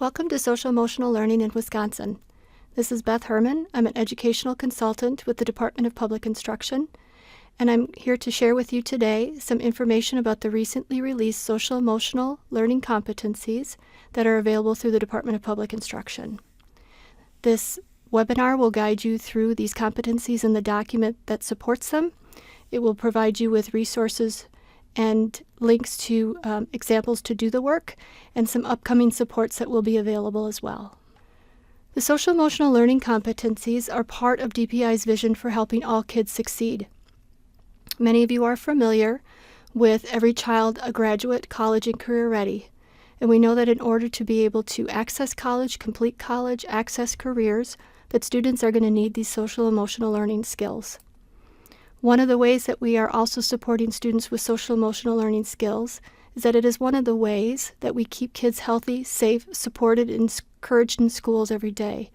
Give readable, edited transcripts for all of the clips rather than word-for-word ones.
Welcome to Social Emotional Learning in Wisconsin. This is Beth Herman. I'm an educational consultant with the Department of Public Instruction, and I'm here to share with you today some information about the recently released Social Emotional Learning Competencies that are available through the Department of Public Instruction. This webinar will guide you through these competencies and the document that supports them. It will provide you with resources and links to examples to do the work, and some upcoming supports that will be available as well. The Social Emotional Learning Competencies are part of DPI's vision for helping all kids succeed. Many of you are familiar with Every Child a Graduate, College and Career Ready, and we know that in order to be able to access college, complete college, access careers, that students are going to need these social emotional learning skills. One of the ways that we are also supporting students with social emotional learning skills is that it is one of the ways that we keep kids healthy, safe, supported, and encouraged in schools every day.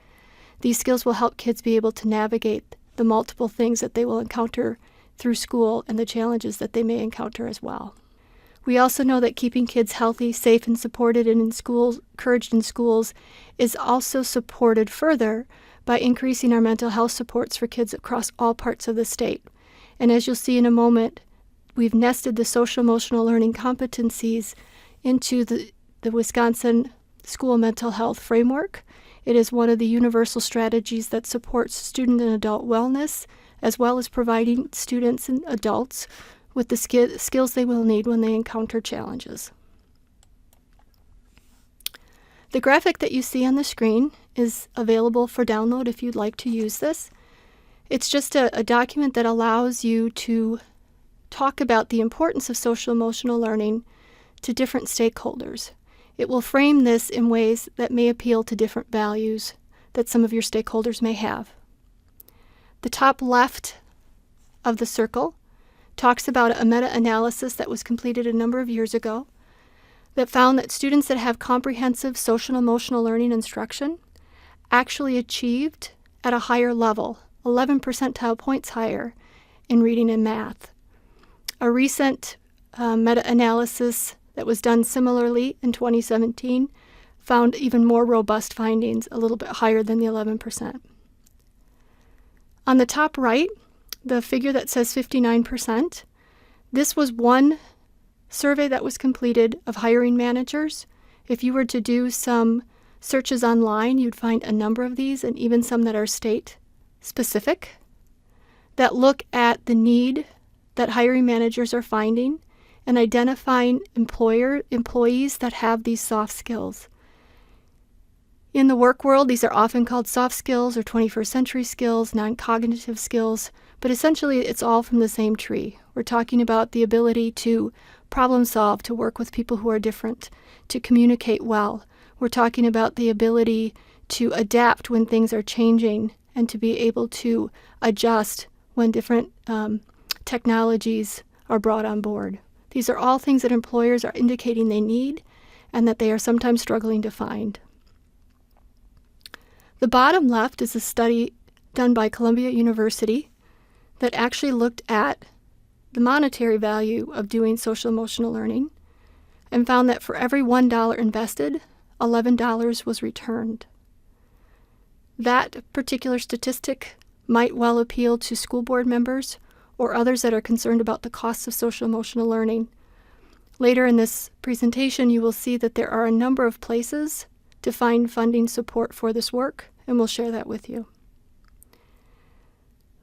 These skills will help kids be able to navigate the multiple things that they will encounter through school and the challenges that they may encounter as well. We also know that keeping kids healthy, safe, and supported and in schools, encouraged in schools, is also supported further by increasing our mental health supports for kids across all parts of the state. And as you'll see in a moment, we've nested the social emotional learning competencies into the Wisconsin School Mental Health Framework. It is one of the universal strategies that supports student and adult wellness, as well as providing students and adults with the skills they will need when they encounter challenges. The graphic that you see on the screen is available for download if you'd like to use this. It's just a document that allows you to talk about the importance of social emotional learning to different stakeholders. It will frame this in ways that may appeal to different values that some of your stakeholders may have. The top left of the circle talks about a meta-analysis that was completed a number of years ago that found that students that have comprehensive social emotional learning instruction actually achieved at a higher level, 11 percentile points higher in reading and math. A recent meta-analysis that was done similarly in 2017 found even more robust findings, a little bit higher than the 11%. On the top right, the figure that says 59%, this was one survey that was completed of hiring managers. If you were to do some searches online, you'd find a number of these, and even some that are state-specific, that look at the need that hiring managers are finding and identifying employees that have these soft skills. In the work world, these are often called soft skills or 21st century skills, non-cognitive skills, but essentially it's all from the same tree. We're talking about the ability to problem solve, to work with people who are different, to communicate well. We're talking about the ability to adapt when things are changing and to be able to adjust when different technologies are brought on board. These are all things that employers are indicating they need and that they are sometimes struggling to find. The bottom left is a study done by Columbia University that actually looked at the monetary value of doing social emotional learning and found that for every $1 invested, $11 was returned. That particular statistic might well appeal to school board members or others that are concerned about the costs of social emotional learning. Later in this presentation, you will see that there are a number of places to find funding support for this work, and we'll share that with you.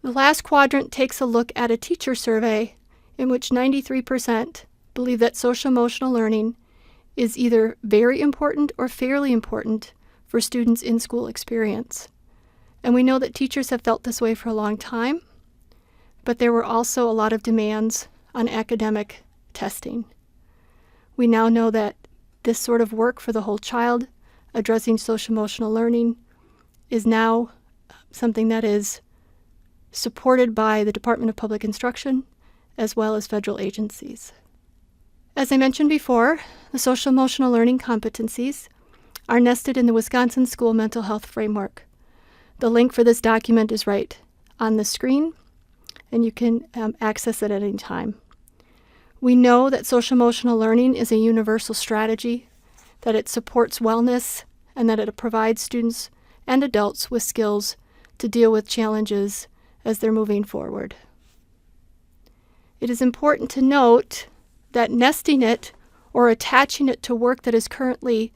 The last quadrant takes a look at a teacher survey in which 93% believe that social emotional learning is either very important or fairly important for students' in-school experience. And we know that teachers have felt this way for a long time, but there were also a lot of demands on academic testing. We now know that this sort of work for the whole child, addressing social emotional learning, is now something that is supported by the Department of Public Instruction as well as federal agencies. As I mentioned before, the social emotional learning competencies are nested in the Wisconsin School Mental Health Framework. The link for this document is right on the screen, and you can access it at any time. We know that social emotional learning is a universal strategy, that it supports wellness and that it provides students and adults with skills to deal with challenges as they're moving forward. It is important to note that nesting it or attaching it to work that is currently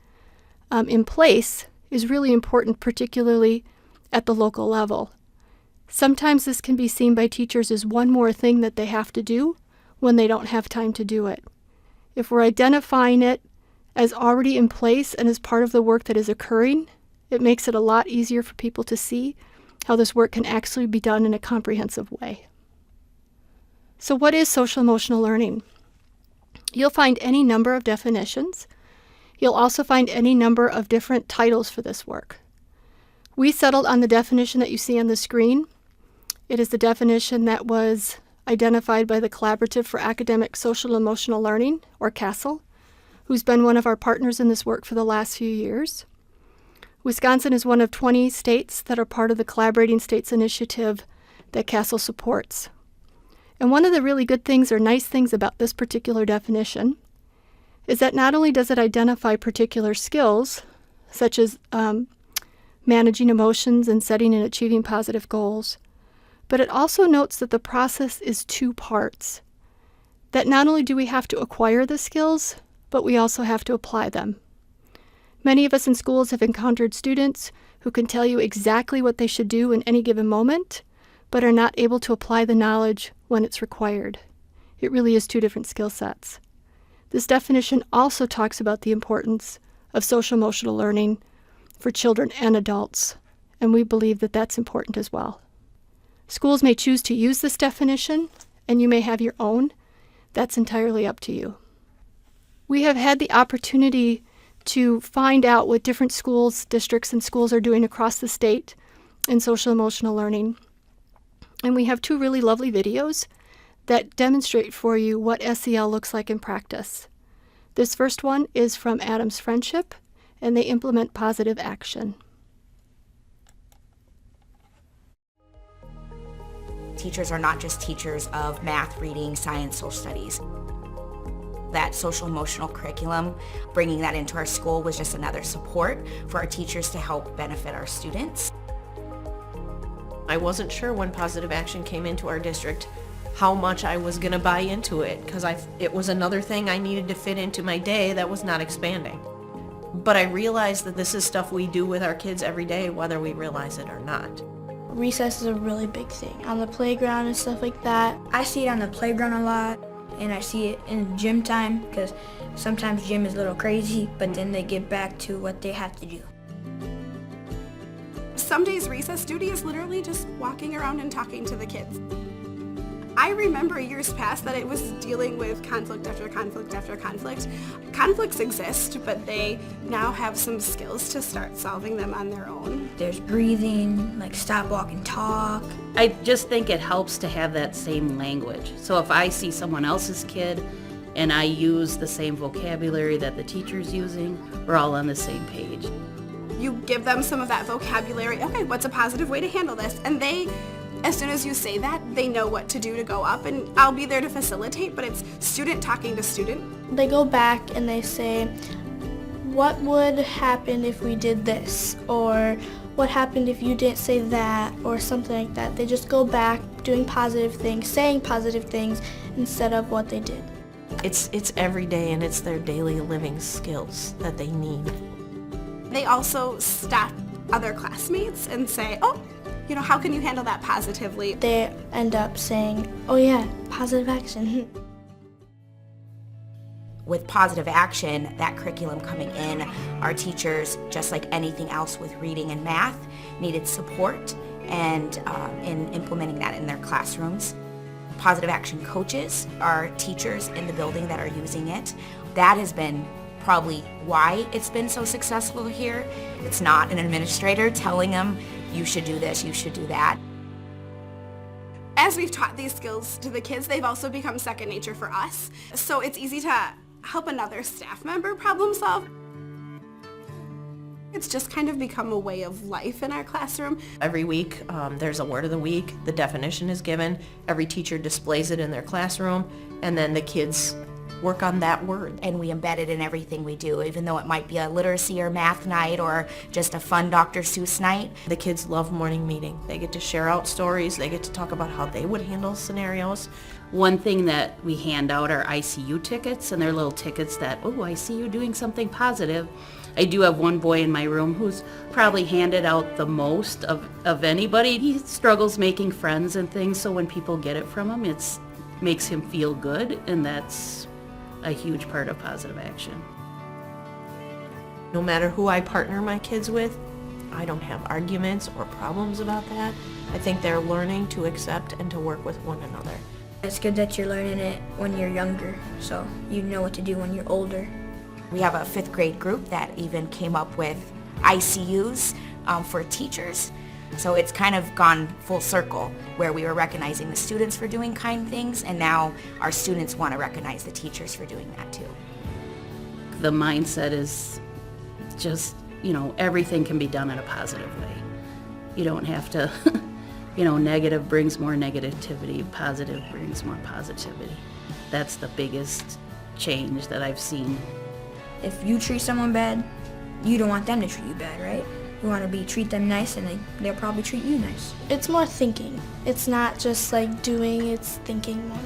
in place is really important, particularly at the local level. Sometimes this can be seen by teachers as one more thing that they have to do when they don't have time to do it. If we're identifying it as already in place and as part of the work that is occurring, it makes it a lot easier for people to see how this work can actually be done in a comprehensive way. So what is social-emotional learning? You'll find any number of definitions. You'll also find any number of different titles for this work. We settled on the definition that you see on the screen. It is the definition that was identified by the Collaborative for Academic Social-Emotional Learning, or CASEL, who's been one of our partners in this work for the last few years. Wisconsin is one of 20 states that are part of the Collaborating States Initiative that CASEL supports. And one of the really good things or nice things about this particular definition is that not only does it identify particular skills, such as managing emotions and setting and achieving positive goals, but it also notes that the process is two parts. That not only do we have to acquire the skills, but we also have to apply them. Many of us in schools have encountered students who can tell you exactly what they should do in any given moment, but are not able to apply the knowledge when it's required. It really is two different skill sets. This definition also talks about the importance of social-emotional learning for children and adults, and we believe that that's important as well. Schools may choose to use this definition, and you may have your own. That's entirely up to you. We have had the opportunity to find out what different schools, districts, and schools are doing across the state in social-emotional learning. And we have two really lovely videos that demonstrate for you what SEL looks like in practice. This first one is from Adams Friendship, and they implement positive action. Teachers are not just teachers of math, reading, science, social studies. That social-emotional curriculum, bringing that into our school was just another support for our teachers to help benefit our students. I wasn't sure when positive action came into our district how much I was going to buy into it, because it was another thing I needed to fit into my day that was not expanding. But I realized that this is stuff we do with our kids every day, whether we realize it or not. Recess is a really big thing on the playground and stuff like that. I see it on the playground a lot, and I see it in gym time, because sometimes gym is a little crazy, but then they get back to what they have to do. Some days recess duty is literally just walking around and talking to the kids. I remember years past that it was dealing with conflict after conflict after conflict. Conflicts exist, but they now have some skills to start solving them on their own. There's breathing, like stop, walk, and talk. I just think it helps to have that same language. So if I see someone else's kid and I use the same vocabulary that the teacher's using, we're all on the same page. You give them some of that vocabulary. Okay, what's a positive way to handle this? And they, as soon as you say that, they know what to do to go up, and I'll be there to facilitate, but it's student talking to student. They go back and they say, what would happen if we did this? Or what happened if you didn't say that? Or something like that. They just go back doing positive things, saying positive things instead of what they did. It's every day, and it's their daily living skills that they need. They also stop other classmates and say, oh, you know, how can you handle that positively? They end up saying, oh yeah, positive action. With positive action, that curriculum coming in, our teachers, just like anything else with reading and math, needed support and in implementing that in their classrooms. Positive action coaches are teachers in the building that are using it. That has been probably why it's been so successful here. It's not an administrator telling them, you should do this, you should do that. As we've taught these skills to the kids, they've also become second nature for us. So it's easy to help another staff member problem solve. It's just kind of become a way of life in our classroom. Every week, there's a word of the week. The definition is given. Every teacher displays it in their classroom, and then the kids work on that word. And we embed it in everything we do, even though it might be a literacy or math night or just a fun Dr. Seuss night. The kids love morning meeting. They get to share out stories. They get to talk about how they would handle scenarios. One thing that we hand out are ICU tickets, and they're little tickets that, oh, I see you doing something positive. I do have one boy in my room who's probably handed out the most of anybody. He struggles making friends and things, so when people get it from him, it makes him feel good, and that's a huge part of positive action. No matter who I partner my kids with, I don't have arguments or problems about that. I think they're learning to accept and to work with one another. It's good that you're learning it when you're younger, so you know what to do when you're older. We have a 5th grade group that even came up with ICUs for teachers. So it's kind of gone full circle where we were recognizing the students for doing kind things, and now our students want to recognize the teachers for doing that too. The mindset is just, everything can be done in a positive way. You don't have to, negative brings more negativity, positive brings more positivity. That's the biggest change that I've seen. If you treat someone bad, you don't want them to treat you bad, right? You want to treat them nice, and they'll probably treat you nice. It's more thinking. It's not just like doing, it's thinking more.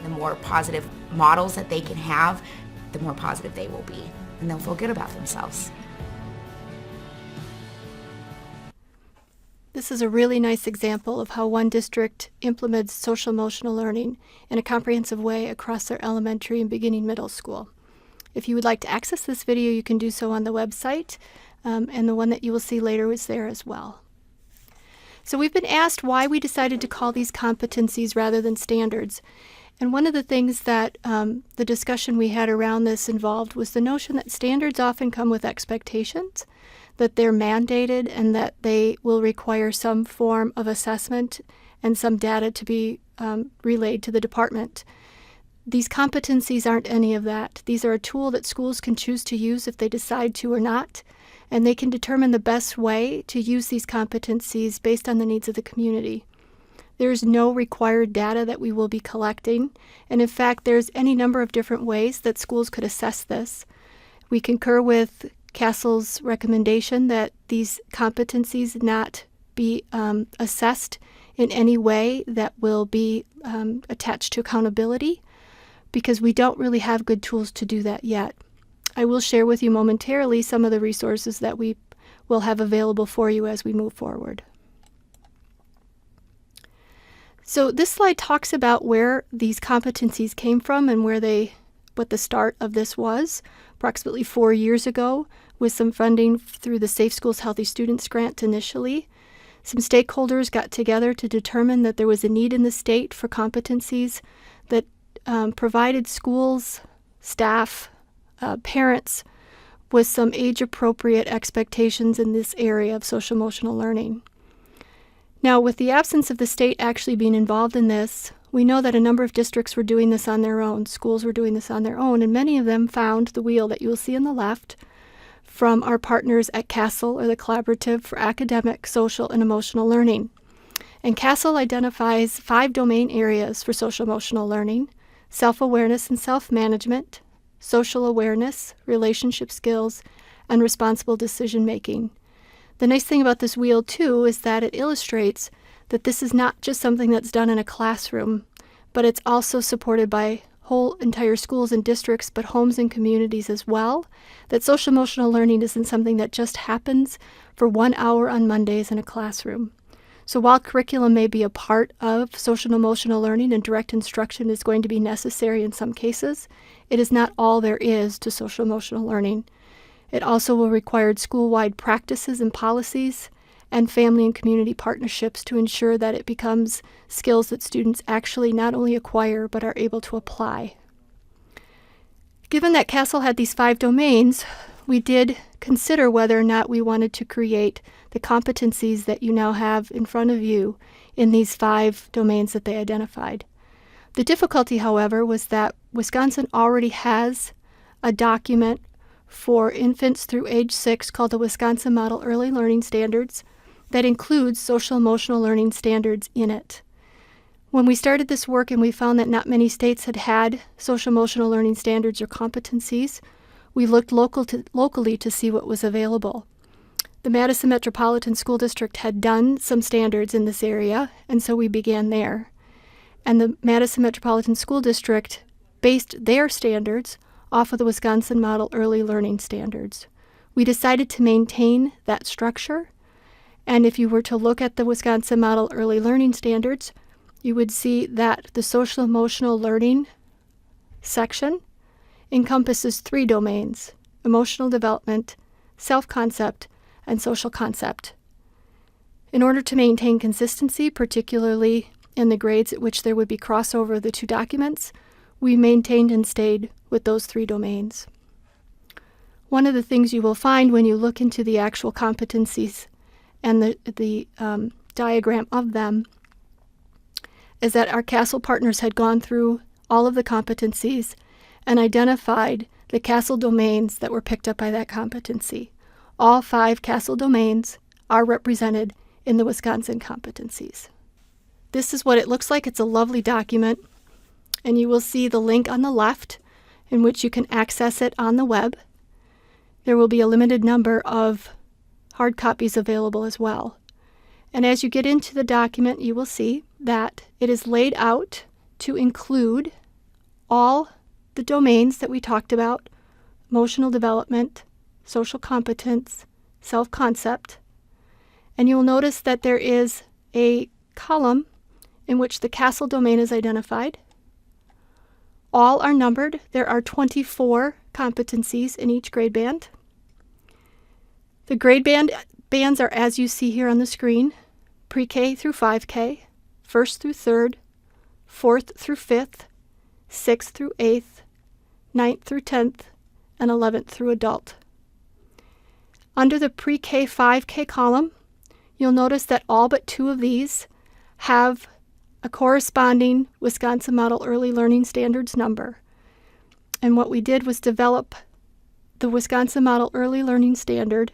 The more positive models that they can have, the more positive they will be, and they'll feel good about themselves. This is a really nice example of how one district implements social-emotional learning in a comprehensive way across their elementary and beginning middle school. If you would like to access this video, you can do so on the website, and the one that you will see later is there as well. So we've been asked why we decided to call these competencies rather than standards. And one of the things that the discussion we had around this involved was the notion that standards often come with expectations, that they're mandated, and that they will require some form of assessment and some data to be relayed to the department. These competencies aren't any of that. These are a tool that schools can choose to use if they decide to or not, and they can determine the best way to use these competencies based on the needs of the community. There's no required data that we will be collecting, and in fact, there's any number of different ways that schools could assess this. We concur with Castle's recommendation that these competencies not be assessed in any way that will be attached to accountability, because we don't really have good tools to do that yet. I will share with you momentarily some of the resources that we will have available for you as we move forward. So this slide talks about where these competencies came from and what the start of this was, approximately 4 years ago, with some funding through the Safe Schools Healthy Students grant initially. Some stakeholders got together to determine that there was a need in the state for competencies that provided schools, staff, parents with some age-appropriate expectations in this area of social-emotional learning. Now, with the absence of the state actually being involved in this, we know that a number of districts were doing this on their own. Schools were doing this on their own, and many of them found the wheel that you will see on the left from our partners at CASEL, or the Collaborative for Academic, Social, and Emotional Learning. And CASEL identifies 5 domain areas for social-emotional learning: self-awareness and self-management, social awareness, relationship skills, and responsible decision-making. The nice thing about this wheel, too, is that it illustrates that this is not just something that's done in a classroom, but it's also supported by whole entire schools and districts, but homes and communities as well, that social-emotional learning isn't something that just happens for 1 hour on Mondays in a classroom. So while curriculum may be a part of social and emotional learning and direct instruction is going to be necessary in some cases, it is not all there is to social emotional learning. It also will require school-wide practices and policies and family and community partnerships to ensure that it becomes skills that students actually not only acquire but are able to apply. Given that CASEL had these 5 domains, we did consider whether or not we wanted to create the competencies that you now have in front of you in these 5 domains that they identified. The difficulty, however, was that Wisconsin already has a document for infants through age 6 called the Wisconsin Model Early Learning Standards that includes social emotional learning standards in it. When we started this work and we found that not many states had social-emotional learning standards or competencies, we looked locally to see what was available. The Madison Metropolitan School District had done some standards in this area, and so we began there. And the Madison Metropolitan School District based their standards off of the Wisconsin Model Early Learning Standards. We decided to maintain that structure, and if you were to look at the Wisconsin Model Early Learning Standards, you would see that the social-emotional learning section encompasses 3 domains: emotional development, self-concept, and social concept. In order to maintain consistency, particularly in the grades at which there would be crossover of the 2 documents, we maintained and stayed with those 3 domains. One of the things you will find when you look into the actual competencies and the diagram of them is that our CASEL partners had gone through all of the competencies and identified the CASEL domains that were picked up by that competency. All 5 CASEL domains are represented in the Wisconsin competencies. This is what it looks like. It's a lovely document, and you will see the link on the left in which you can access it on the web. There will be a limited number of hard copies available as well. And as you get into the document, you will see that it is laid out to include all the domains that we talked about: emotional development, social competence, self-concept. And you'll notice that there is a column in which the CASEL domain is identified. All are numbered. There are 24 competencies in each grade band. The grade bands are as you see here on the screen: pre-K through 5K, 1st through 3rd, 4th through 5th, 6th through 8th, 9th through 10th, and 11th through adult. Under the pre-K 5K column, you'll notice that all but 2 of these have a corresponding Wisconsin Model Early Learning Standards number. And what we did was develop the Wisconsin Model Early Learning Standard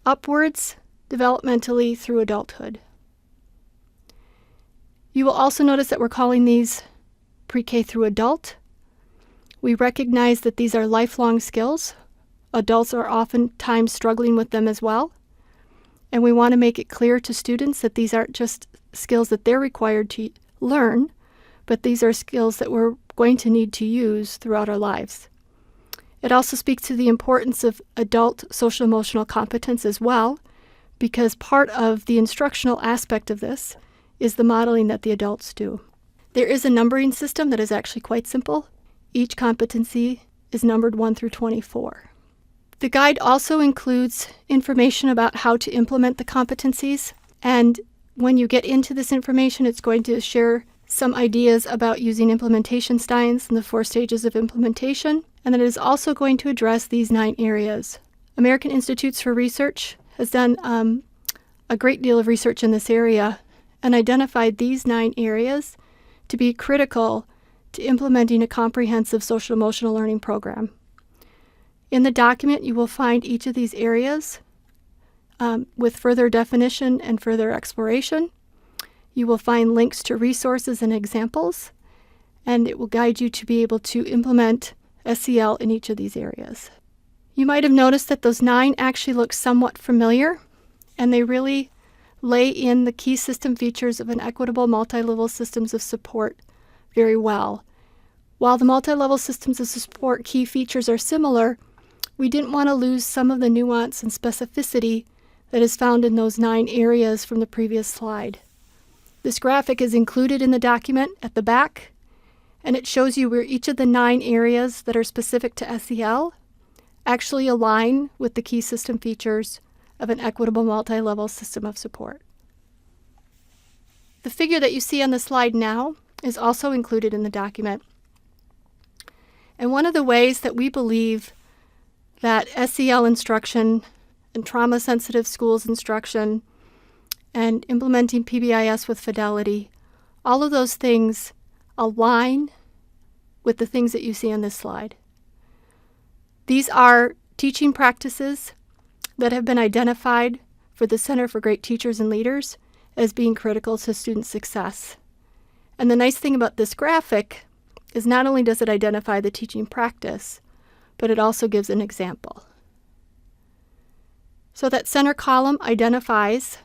upwards developmentally through adulthood. You will also notice that we're calling these pre-K through adult. We recognize that these are lifelong skills. Adults are oftentimes struggling with them as well. And we want to make it clear to students that these aren't just skills that they're required to learn, but these are skills that we're going to need to use throughout our lives. It also speaks to the importance of adult social-emotional competence as well, because part of the instructional aspect of this is the modeling that the adults do. There is a numbering system that is actually quite simple. Each competency is numbered 1 through 24. The guide also includes information about how to implement the competencies, and when you get into this information, it's going to share some ideas about using implementation steins and the 4 stages of implementation, and then it is also going to address these 9 areas. American Institutes for Research has done a great deal of research in this area and identified these 9 areas to be critical to implementing a comprehensive social-emotional learning program. In the document, you will find each of these areas with further definition and further exploration. You will find links to resources and examples, and it will guide you to be able to implement SEL in each of these areas. You might have noticed that those 9 actually look somewhat familiar, and they really lay in the key system features of an equitable multi-level systems of support very well. While the multi-level systems of support key features are similar, we didn't want to lose some of the nuance and specificity that is found in those 9 areas from the previous slide. This graphic is included in the document at the back, and it shows you where each of the 9 areas that are specific to SEL actually align with the key system features of an equitable multi-level system of support. The figure that you see on the slide now is also included in the document. And one of the ways that we believe that SEL instruction and trauma-sensitive schools instruction and implementing PBIS with fidelity, all of those things align with the things that you see on this slide. These are teaching practices that have been identified for the Center for Great Teachers and Leaders as being critical to student success. And the nice thing about this graphic is not only does it identify the teaching practice, but it also gives an example. So that center column identifies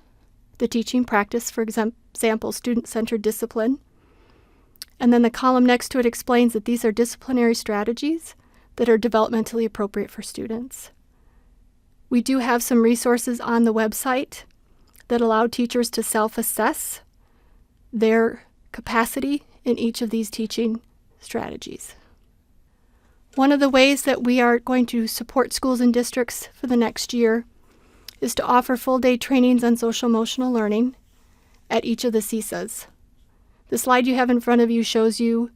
the teaching practice, for example, student-centered discipline. And then the column next to it explains that these are disciplinary strategies that are developmentally appropriate for students. We do have some resources on the website that allow teachers to self-assess their capacity in each of these teaching strategies. One of the ways that we are going to support schools and districts for the next year is to offer full-day trainings on social-emotional learning at each of the CESAs. The slide you have in front of you shows you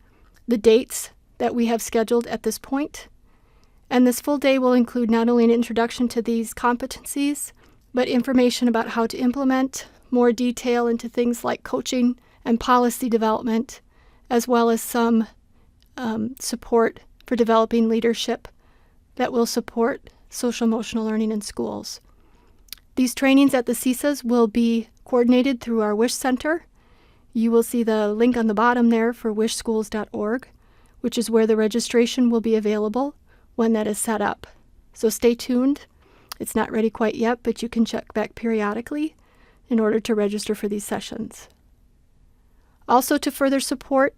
the dates that we have scheduled at this point. And this full day will include not only an introduction to these competencies, but information about how to implement, more detail into things like coaching and policy development, as well as some support for developing leadership that will support social-emotional learning in schools. These trainings at the CESAs will be coordinated through our WISH Center. You will see the link on the bottom there for wishschools.org, which is where the registration will be available when that is set up. So stay tuned. It's not ready quite yet, but you can check back periodically in order to register for these sessions. Also, to further support,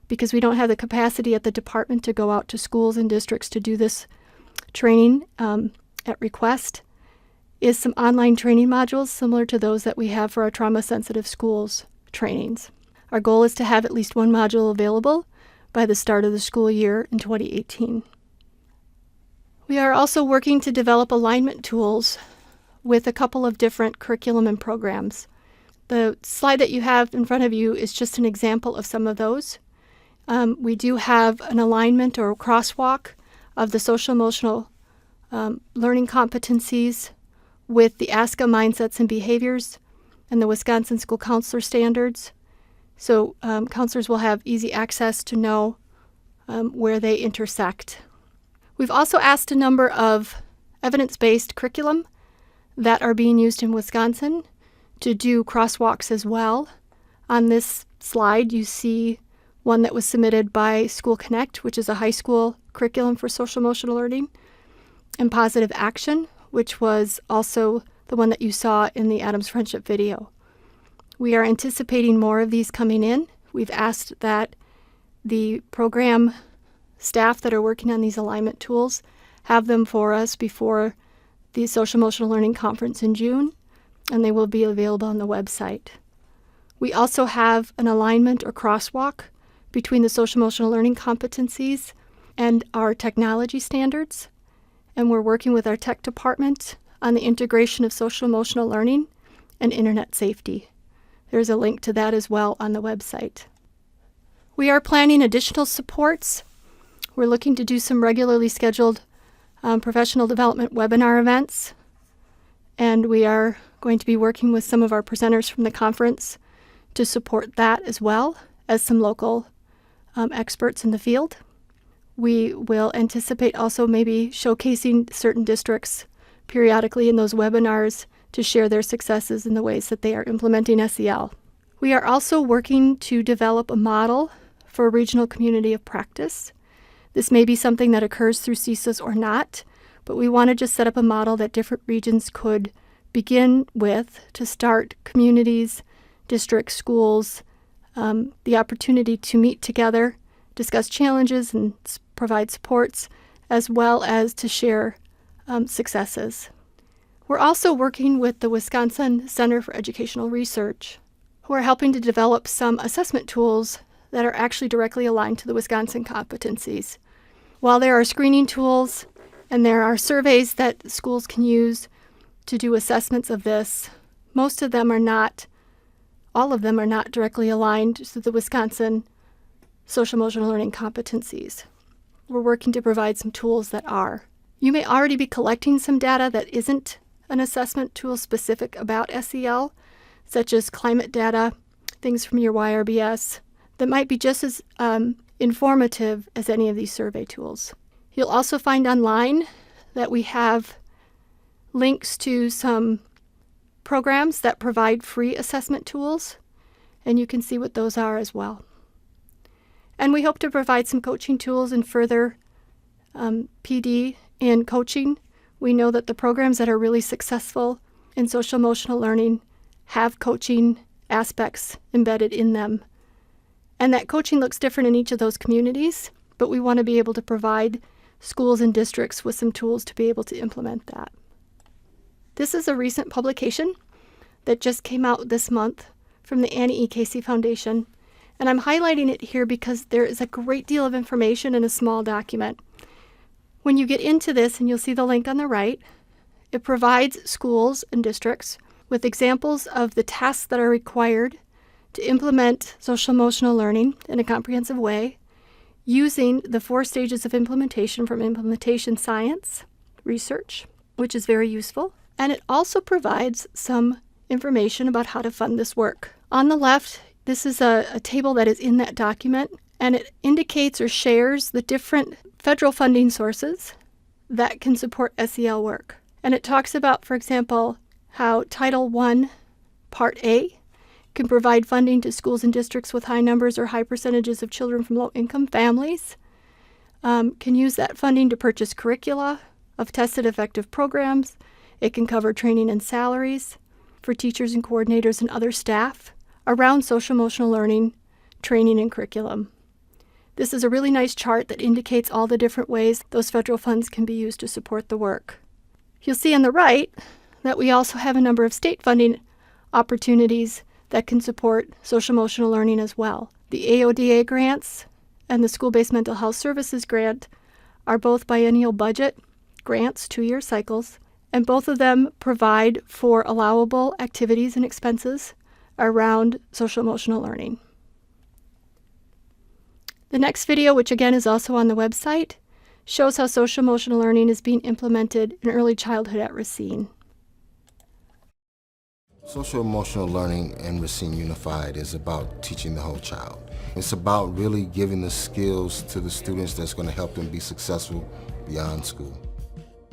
because we don't have the capacity at the department to go out to schools and districts to do this training at request, is some online training modules similar to those that we have for our trauma-sensitive schools trainings. Our goal is to have at least one module available by the start of the school year in 2018. We are also working to develop alignment tools with a couple of different curriculum and programs. The slide that you have in front of you is just an example of some of those. We do have an alignment or a crosswalk of the social-emotional learning competencies with the ASCA mindsets and behaviors and the Wisconsin School Counselor Standards. So counselors will have easy access to know where they intersect. We've also asked a number of evidence-based curriculum that are being used in Wisconsin to do crosswalks as well. On this slide, you see one that was submitted by School Connect, which is a high school curriculum for social-emotional learning, and Positive Action, which was also the one that you saw in the Adams Friendship video. We are anticipating more of these coming in. We've asked that the program staff that are working on these alignment tools have them for us before the Social-Emotional Learning Conference in June, and they will be available on the website. We also have an alignment or crosswalk between the social-emotional learning competencies and our technology standards, and we're working with our tech department on the integration of social-emotional learning and internet safety. There's a link to that as well on the website. We are planning additional supports. We're looking to do some regularly scheduled professional development webinar events, and we are going to be working with some of our presenters from the conference to support that as well as some local experts in the field. We will anticipate also maybe showcasing certain districts periodically in those webinars to share their successes in the ways that they are implementing SEL. We are also working to develop a model for a regional community of practice. This may be something that occurs through CESAs or not, but we want to just set up a model that different regions could begin with to start communities, districts, schools, the opportunity to meet together, discuss challenges, and provide supports, as well as to share successes. We're also working with the Wisconsin Center for Educational Research, who are helping to develop some assessment tools that are actually directly aligned to the Wisconsin competencies. While there are screening tools and there are surveys that schools can use to do assessments of this, most of them are not, all of them are not directly aligned to the Wisconsin social-emotional learning competencies. We're working to provide some tools that are. You may already be collecting some data that isn't an assessment tool specific about SEL, such as climate data, things from your YRBS, that might be just as informative as any of these survey tools. You'll also find online that we have links to some programs that provide free assessment tools, and you can see what those are as well. And we hope to provide some coaching tools and further PD in coaching. We know that the programs that are really successful in social emotional learning have coaching aspects embedded in them. And that coaching looks different in each of those communities, but we want to be able to provide schools and districts with some tools to be able to implement that. This is a recent publication that just came out this month from the Annie E. Casey Foundation, and I'm highlighting it here because there is a great deal of information in a small document. When you get into this, and you'll see the link on the right, it provides schools and districts with examples of the tasks that are required to implement social emotional learning in a comprehensive way using the 4 stages of implementation from implementation science research, which is very useful. And it also provides some information about how to fund this work. On the left, this is a table that is in that document, and it indicates or shares the different federal funding sources that can support SEL work. And it talks about, for example, how Title I, Part A, can provide funding to schools and districts with high numbers or high percentages of children from low-income families, can use that funding to purchase curricula of tested effective programs. It can cover training and salaries for teachers and coordinators and other staff around social emotional learning, training, and curriculum. This is a really nice chart that indicates all the different ways those federal funds can be used to support the work. You'll see on the right that we also have a number of state funding opportunities that can support social emotional learning as well. The AODA grants and the School-Based Mental Health Services grant are both biennial budget grants, 2-year cycles, and both of them provide for allowable activities and expenses around social emotional learning. The next video, which again is also on the website, shows how social emotional learning is being implemented in early childhood at Racine. Social emotional learning in Racine Unified is about teaching the whole child. It's about really giving the skills to the students that's going to help them be successful beyond school.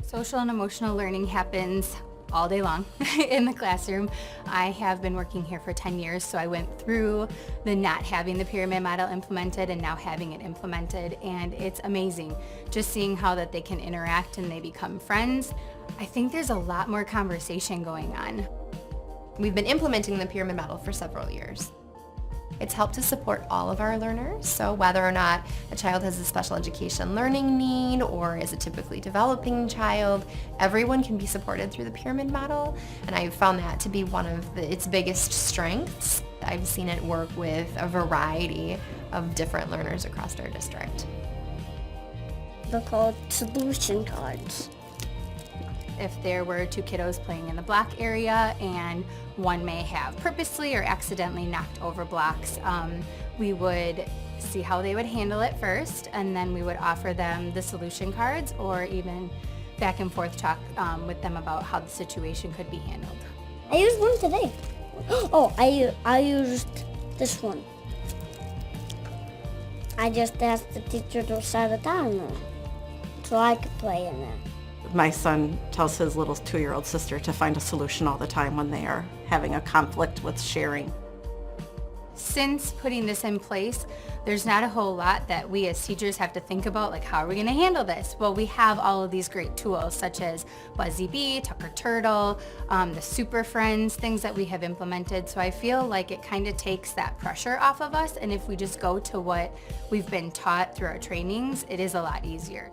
Social and emotional learning happens all day long in the classroom. I have been working here for 10 years, so I went through the not having the pyramid model implemented and now having it implemented, and it's amazing just seeing how that they can interact and they become friends. I think there's a lot more conversation going on. We've been implementing the pyramid model for several years. It's helped to support all of our learners, so whether or not a child has a special education learning need or is a typically developing child, everyone can be supported through the pyramid model, and I've found that to be one of its biggest strengths. I've seen it work with a variety of different learners across our district. They're called solution cards. If there were 2 kiddos playing in the block area and one may have purposely or accidentally knocked over blocks, we would see how they would handle it first, and then we would offer them the solution cards or even back and forth talk with them about how the situation could be handled. I used one today. Oh, I used this one. I just asked the teacher to set it down there so I could play in it. My son tells his little 2-year-old sister to find a solution all the time when they are having a conflict with sharing. Since putting this in place, there's not a whole lot that we as teachers have to think about, like how are we going to handle this? Well, we have all of these great tools such as Buzzy Bee, Tucker Turtle, the Super Friends, things that we have implemented. So I feel like it kind of takes that pressure off of us, and if we just go to what we've been taught through our trainings, it is a lot easier.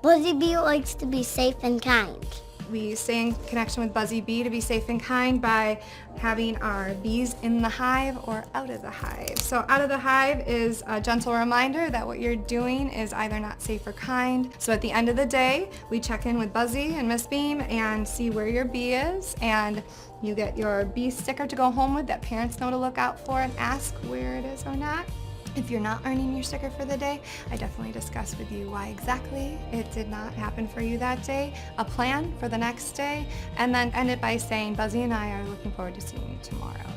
Buzzy Bee likes to be safe and kind. We stay in connection with Buzzy Bee to be safe and kind by having our bees in the hive or out of the hive. So out of the hive is a gentle reminder that what you're doing is either not safe or kind. So at the end of the day, we check in with Buzzy and Miss Beam and see where your bee is, and you get your bee sticker to go home with that parents know to look out for and ask where it is or not. If you're not earning your sticker for the day, I definitely discuss with you why exactly it did not happen for you that day, a plan for the next day, and then end it by saying, Buzzy and I are looking forward to seeing you tomorrow.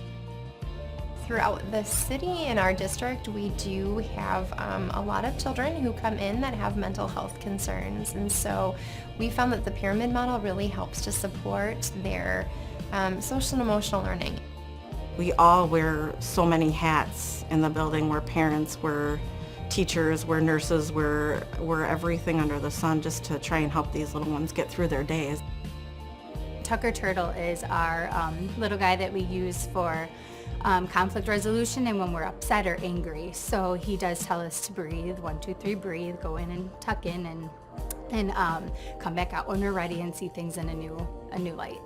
Throughout the city and our district, we do have a lot of children who come in that have mental health concerns, and so we found that the pyramid model really helps to support their social and emotional learning. We all wear so many hats in the building. We're parents, we're teachers, we're nurses, we're everything under the sun just to try and help these little ones get through their days. Tucker Turtle is our little guy that we use for conflict resolution and when we're upset or angry. So he does tell us to breathe, 1, 2, 3, breathe, go in and tuck in and come back out when we're ready and see things in a new light.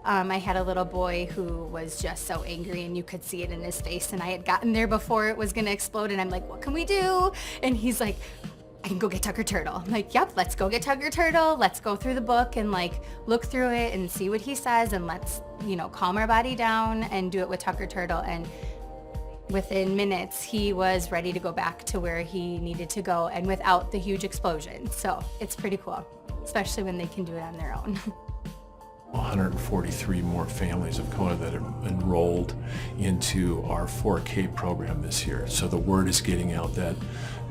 I had a little boy who was just so angry and you could see it in his face, and I had gotten there before it was gonna explode, and I'm like, what can we do? And he's like, I can go get Tucker Turtle. I'm like, yep, let's go get Tucker Turtle. Let's go through the book and like look through it and see what he says, and let's, calm our body down and do it with Tucker Turtle. And within minutes, he was ready to go back to where he needed to go and without the huge explosion. So it's pretty cool, especially when they can do it on their own. 143 more families of Kona that are enrolled into our 4K program this year. So the word is getting out that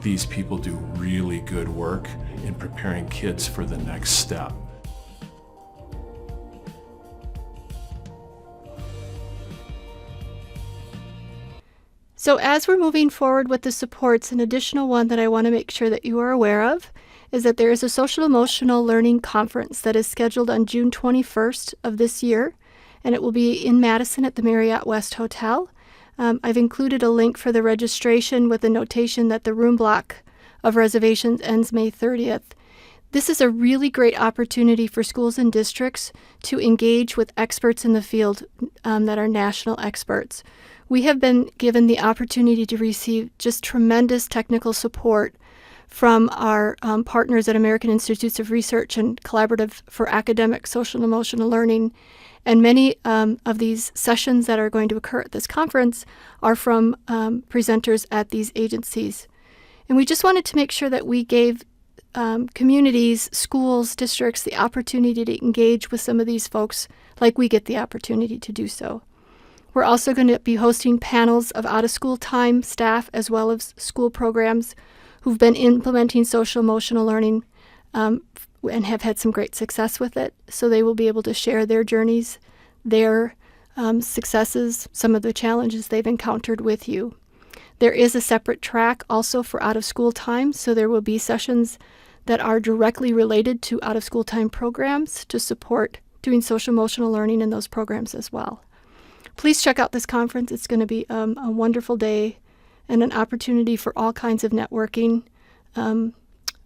these people do really good work in preparing kids for the next step. So as we're moving forward with the supports, an additional one that I want to make sure that you are aware of is that there is a Social-Emotional Learning Conference that is scheduled on June 21st of this year, and it will be in Madison at the Marriott West Hotel. I've included a link for the registration with a notation that the room block of reservations ends May 30th. This is a really great opportunity for schools and districts to engage with experts in the field that are national experts. We have been given the opportunity to receive just tremendous technical support from our partners at American Institutes of Research and Collaborative for Academic, Social, and Emotional Learning. And many of these sessions that are going to occur at this conference are from presenters at these agencies. And we just wanted to make sure that we gave communities, schools, districts the opportunity to engage with some of these folks like we get the opportunity to do so. We're also going to be hosting panels of out-of-school time staff as well as school programs who've been implementing social-emotional learning and have had some great success with it. So they will be able to share their journeys, their successes, some of the challenges they've encountered with you. There is a separate track also for out-of-school time, so there will be sessions that are directly related to out-of-school time programs to support doing social-emotional learning in those programs as well. Please check out this conference. It's going to be a wonderful day and an opportunity for all kinds of networking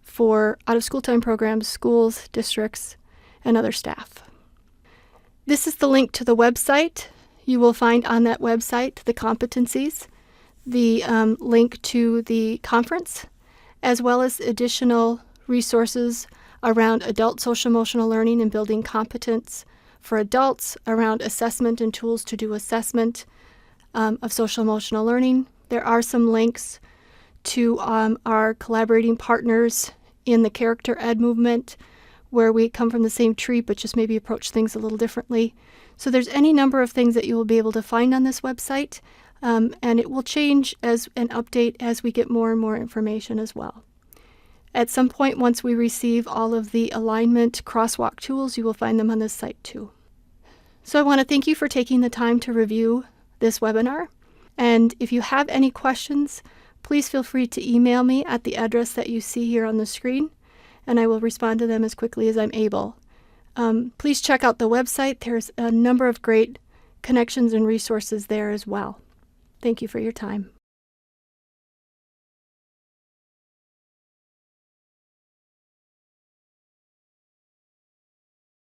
for out-of-school time programs, schools, districts, and other staff. This is the link to the website. You will find on that website the competencies, the link to the conference, as well as additional resources around adult social-emotional learning and building competence for adults, around assessment and tools to do assessment of social-emotional learning. There are some links to our collaborating partners in the character ed movement, where we come from the same tree but just maybe approach things a little differently. So there's any number of things that you will be able to find on this website, and it will change as an update as we get more and more information as well. At some point, once we receive all of the alignment crosswalk tools, you will find them on this site too. So I want to thank you for taking the time to review this webinar. And if you have any questions, please feel free to email me at the address that you see here on the screen, and I will respond to them as quickly as I'm able. Please check out the website. There's a number of great connections and resources there as well. Thank you for your time.